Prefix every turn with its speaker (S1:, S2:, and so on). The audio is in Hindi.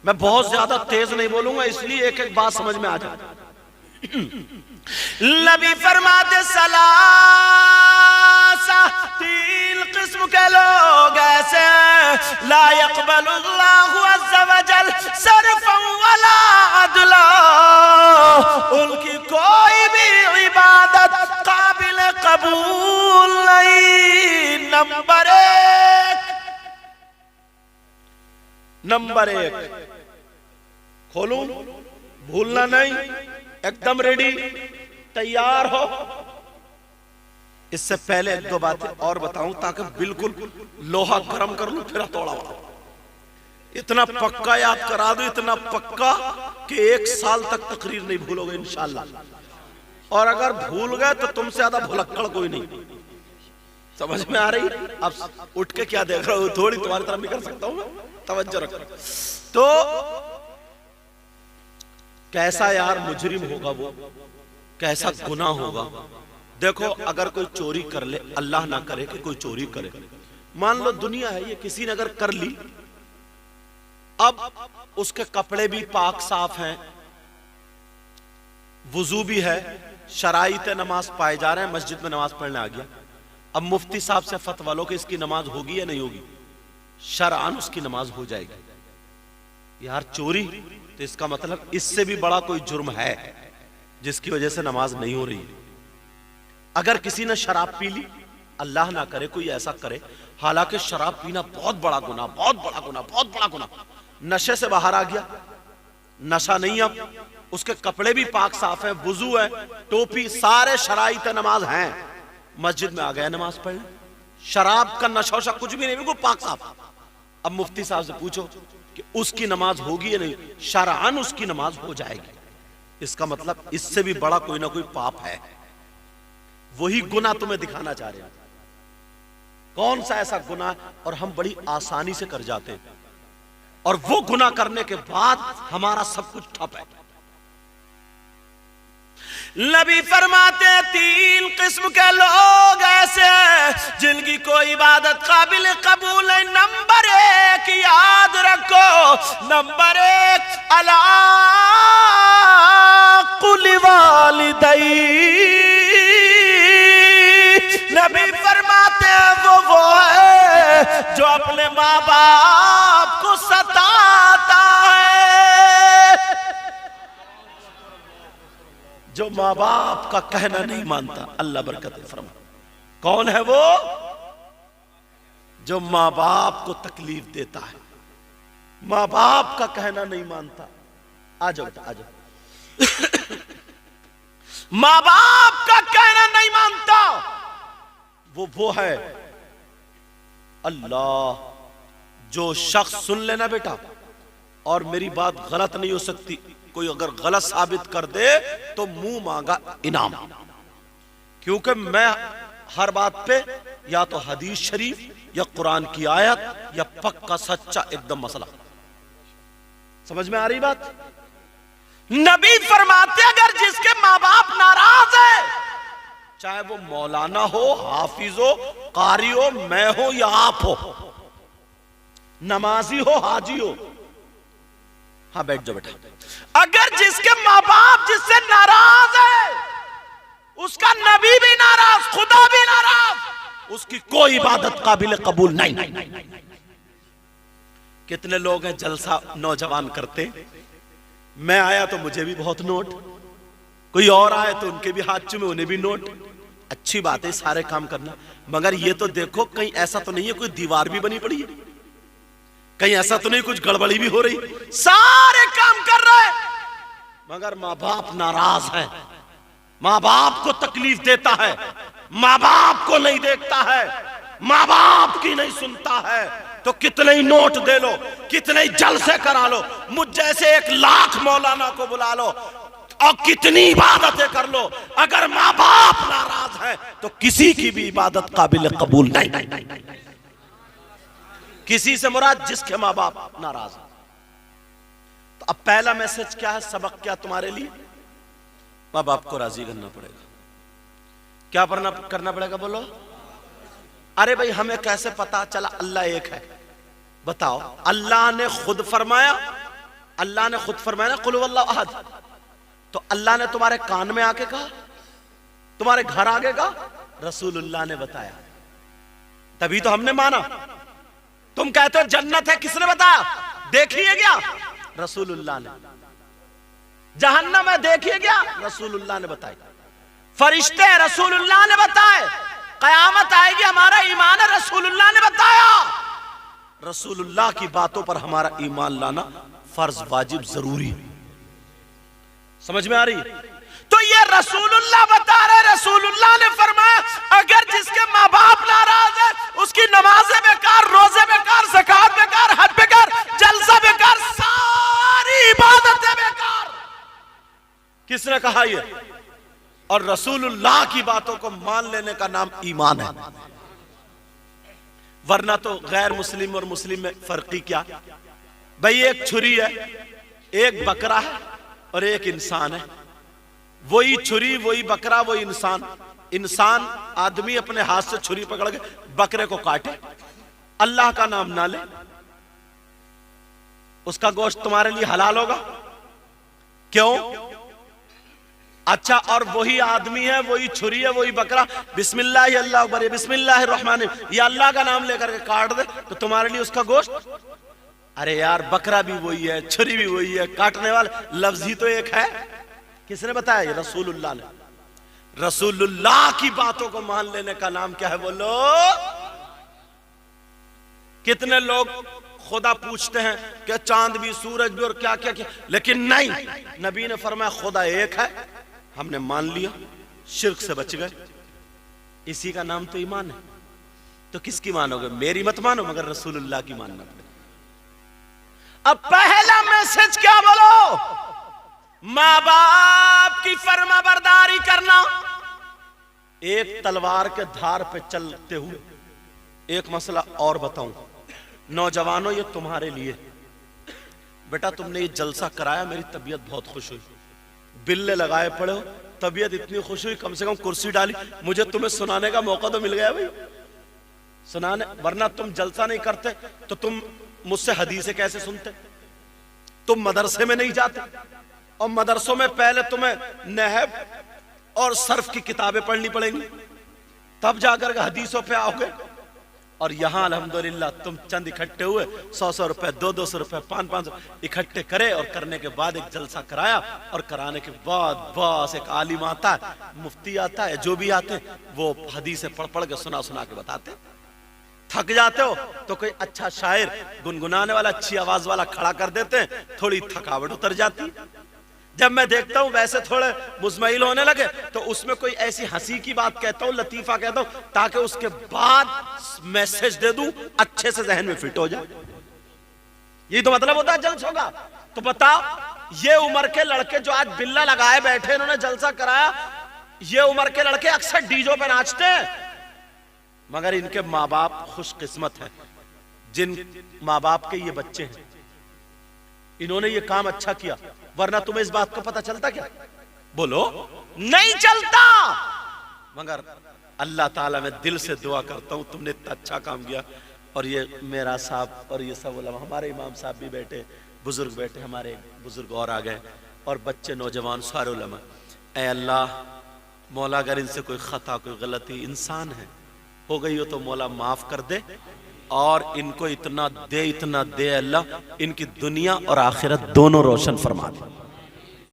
S1: मैं बहुत ज्यादा तेज नहीं बोलूंगा, इसलिए एक एक बात समझ में आ जाए। नबी फरमाते सलासा, तीन किस्म के लोग ऐसे ला यक़बलुल्लाहु अज़्ज़ा वजल सरफ़न वला अदला, उनकी कोई भी इबादत काबिल कबूल नहीं। नंबर एक खोलूं, भूलना नहीं, एकदम रेडी, तैयार हो। इससे पहले एक दो बातें और बताऊं ताकि बिल्कुल लोहा गर्म कर लूं फिर हथौड़ा। इतना पक्का याद करा दो, इतना पक्का कि 1 साल तक तकरीर नहीं भूलोगे इंशाअल्लाह। और अगर भूल गए तो तुमसे ज्यादा भुलक्कड़ कोई नहीं। समझ में आ रही? अब उठ के क्या देख रहे हो? थोड़ी तुम्हारी तरफ भी कर सकता हूं मैं, तवज्जो रखो। तो कैसा यार मुजरिम होगा वो, कैसा गुनाह होगा। देखो अगर कोई चोरी कर ले, अल्लाह ना करे कि कोई चोरी करे, मान लो दुनिया है ये, किसी ने अगर कर ली, अब उसके कपड़े भी पाक साफ हैं, वुजू भी है, शराइत नमाज पाए जा रहे हैं, मस्जिद में नमाज पढ़ने आ गया। अब मुफ्ती साहब से फतवा लो कि इसकी नमाज होगी या नहीं होगी। शरआन उसकी नमाज हो जाएगी। यार चोरी, तो इसका मतलब इससे भी बड़ा कोई जुर्म है जिसकी वजह से नमाज नहीं हो रही। अगर किसी ने शराब पी ली, अल्लाह ना करे कोई ऐसा करे, हालांकि शराब पीना बहुत बड़ा गुनाह, बहुत बड़ा गुनाह, बहुत बड़ा गुनाह। नशे से बाहर आ गया, नशा नहीं, अब उसके कपड़े भी पाक साफ है, वुजू है, टोपी, सारे शराइत नमाज हैं, मस्जिद में आ गया नमाज पढ़ने, शराब का नशा वशा कुछ भी नहीं, बिल्कुल पाक साफ। अब मुफ्ती साहब से पूछो कि उसकी नमाज होगी या नहीं, शरआन उसकी नमाज हो जाएगी। इसका मतलब इससे भी बड़ा कोई ना कोई पाप है। वही गुनाह तुम्हें दिखाना चाह रहे हैं। कौन सा ऐसा गुनाह और हम बड़ी आसानी से कर जाते हैं, और वो गुनाह करने के बाद हमारा सब कुछ ठप है। नबी फरमाते 3 किस्म के लोग ऐसे जिनकी कोई इबादत काबिल कबूल है। नंबर 1 याद रखो, नंबर 1 अला कुलि वालिदै। नबी फरमाते वो है जो अपने माँ बाप को सताता है, जो माँ बाप का कहना नहीं मानता। अल्लाह बरकत फरमा। कौन है वो? जो माँ बाप को तकलीफ देता है, माँ बाप का कहना नहीं मानता। आ जाओ आ जाओ। माँ बाप का कहना नहीं मानता, वो है अल्लाह। जो शख्स, सुन लेना बेटा, और मेरी बात गलत नहीं हो सकती, कोई अगर गलत साबित कर दे तो मुंह मांगा इनाम, क्योंकि मैं हर बात पे या तो हदीस शरीफ या कुरान की आयत या पक्का सच्चा एकदम मसला। समझ में आ रही बात? नबी फरमाते अगर जिसके माँ बाप नाराज है, चाहे वो मौलाना हो, हाफिज हो, कारी हो, मैं हो या आप हो, नमाजी हो, हाजी हो, हाँ बैठ जाओ बेटा, अगर जिसके माँ बाप जिससे नाराज है, उसका नबी भी नाराज, खुदा भी नाराज, उसकी कोई इबादत काबिल कबूल नहीं। कितने लोग हैं जलसा नौजवान करते, मैं आया तो मुझे भी बहुत नोट, कोई और आए तो उनके भी हाथ चूमे, उन्हें भी नोट। अच्छी बात है सारे काम करना, मगर ये तो देखो कहीं ऐसा तो नहीं है कोई दीवार भी बनी पड़ी है, कहीं ऐसा तो नहीं कुछ गड़बड़ी भी हो रही। सारे काम कर रहे मगर माँ बाप नाराज है, माँ बाप को तकलीफ देता है, माँ बाप को नहीं देखता है, माँ बाप की नहीं सुनता है, तो कितने ही नोट दे लो, कितने ही जलसे करा लो, मुझ जैसे 1 लाख मौलाना को बुला लो और कितनी इबादतें कर लो, अगर माँ बाप नाराज है तो किसी की भी इबादत काबिल कबूल नहीं। किसी से मुराद जिसके माँ बाप नाराज है। तो अब पहला मैसेज क्या है, सबक क्या तुम्हारे लिए? माँ बाप को राजी करना पड़ेगा। क्या करना पड़ेगा बोलो? अरे भाई हमें कैसे पता चला अल्लाह एक है? बताओ, अल्लाह ने खुद फरमाया अल्लाह ने खुद फरमाया ना कुल हुवल्लाहु अहद, तो अल्लाह ने तुम्हारे कान में आके कहा, तुम्हारे घर आगे कहा, रसूलुल्लाह ने बताया, तभी तो हमने माना। तुम कहते हो जन्नत है, किसने बताया? देखिए क्या? रसूलुल्लाह ने। जहन्नम है, देखिए क्या? रसूलुल्लाह ने बताई। फरिश्ते रसूलुल्लाह ने बताए। कयामत आएगी, हमारा ईमान है, रसूलुल्लाह ने बताया। रसूलुल्लाह की बातों पर हमारा ईमान लाना फर्ज, वाजिब, जरूरी है। समझ में आ रही है? तो ये रसूलुल्लाह बता रहे, रसूलुल्लाह ने फरमाया अगर जिसके माँ बाप नाराज है उसकी नमाजें बेकार, रोजे बेकार, ज़कात बेकार, हज बेकार, जलसा बेकार, सारी इबादतें बेकार। किसने कहा ये? और रसूलुल्लाह की बातों को मान लेने का नाम ईमान है। वरना तो गैर मुस्लिम और मुस्लिम में फर्क क्या? भाई एक छुरी है, एक बकरा है और एक इंसान है। वही छुरी, वही बकरा, वही इंसान। इंसान आदमी अपने हाथ से छुरी पकड़ के बकरे को काटे, अल्लाह का नाम ना ले, उसका गोश्त तुम्हारे लिए हलाल होगा? क्यों? अच्छा, और वही आदमी है, वही छुरी है, वही बकरा, बिस्मिल्लाह अल्लाह अकबर, बिस्मिल्लाह रहमान, ये अल्लाह का नाम लेकर के काट दे तो तुम्हारे लिए उसका गोश्त? अरे यार, बकरा भी वही है, छुरी भी वही है, काटने वाला लफ्ज ही तो एक है। किसने बताया? रसूलुल्लाह ने। रसूलुल्लाह की बातों को मान लेने का नाम क्या है? बोलो। कितने लोग खुदा पूछते हैं कि चांद भी, सूरज भी और क्या क्या क्या, लेकिन नहीं, नबी ने फरमाया खुदा एक है, हमने मान लिया, शिर्क से बच गए। इसी का नाम तो ईमान है। तो किसकी मानोगे? मेरी मत मानो, मगर रसूलुल्लाह की मानना पड़ेगा। अब पहला मैसेज क्या? बोलो, माँ बाप की फर्माबरदारी करना। एक तलवार के धार पे चलते हुए एक मसला और बताऊं, नौजवानों, ये तुम्हारे लिए। बेटा तुमने ये जलसा कराया, मेरी तबीयत बहुत खुश हुई। बिल्ले लगाए पड़े हो, तबीयत इतनी खुश हुई, कम से कम कुर्सी डाली, मुझे तुम्हें सुनाने का मौका तो मिल गया भाई, सुनाने। वरना तुम जलसा नहीं करते तो तुम मुझसे हदीसें कैसे सुनते? तुम मदरसे में नहीं जाते, और मदरसों में पहले तुम्हें नहब और सर्फ की किताबें पढ़नी पड़ेंगी, तब जाकर के हदीसों पे आओगे। और यहां अल्हम्दुलिल्लाह तुम चंद इकट्ठे हुए, 100-100 रुपए, 200-200 रुपए, 500-500 इकट्ठे करे, और करने के बाद एक जलसा कराया, और कराने के बाद बस एक आलिम आता है, मुफ्ती आता है, जो भी आते हैं, वो हदीसें पढ़ पढ़ के सुना सुना के बताते। थक जाते हो तो कोई अच्छा शायर, गुनगुनाने वाला, अच्छी आवाज वाला खड़ा कर देते हैं, थोड़ी थकावट उतर जाती। जब मैं देखता हूं वैसे थोड़े मुजमइल होने लगे, तो उसमें कोई ऐसी हंसी की बात कहता हूं, लतीफा कहता हूं, ताकि उसके बाद मैसेज दे दूं, अच्छे से जहन में फिट हो जाए। यही तो मतलब होता है जलसा का। तो बताओ, ये उम्र के लड़के जो आज बिल्ला लगाए बैठे, इन्होंने जलसा कराया, ये उम्र के लड़के अक्सर डीजो पे नाचते हैं, मगर इनके माँ बाप खुशकिस्मत हैं, जिन माँ बाप के ये बच्चे हैं, इन्होंने ये काम अच्छा किया। वरना तुम्हें इस बात को पता चलता क्या? बोलो, नहीं चलता। मगर अल्लाह ताला, मैं दिल से दुआ करता हूं, तुमने इतना अच्छा काम किया। और ये मेरा साहब और ये सब उलमा, हमारे इमाम साहब भी बैठे, बुजुर्ग बैठे, हमारे बुजुर्ग और आ गए, और बच्चे, नौजवान, सारे उलमा। ऐ अल्लाह मौला, अगर इनसे कोई खता, कोई गलती, इंसान है, हो गई हो तो मौला माफ कर दे, और इनको इतना दे, इतना दे अल्लाह, इनकी दुनिया और आखिरत दोनों रोशन फरमा दे।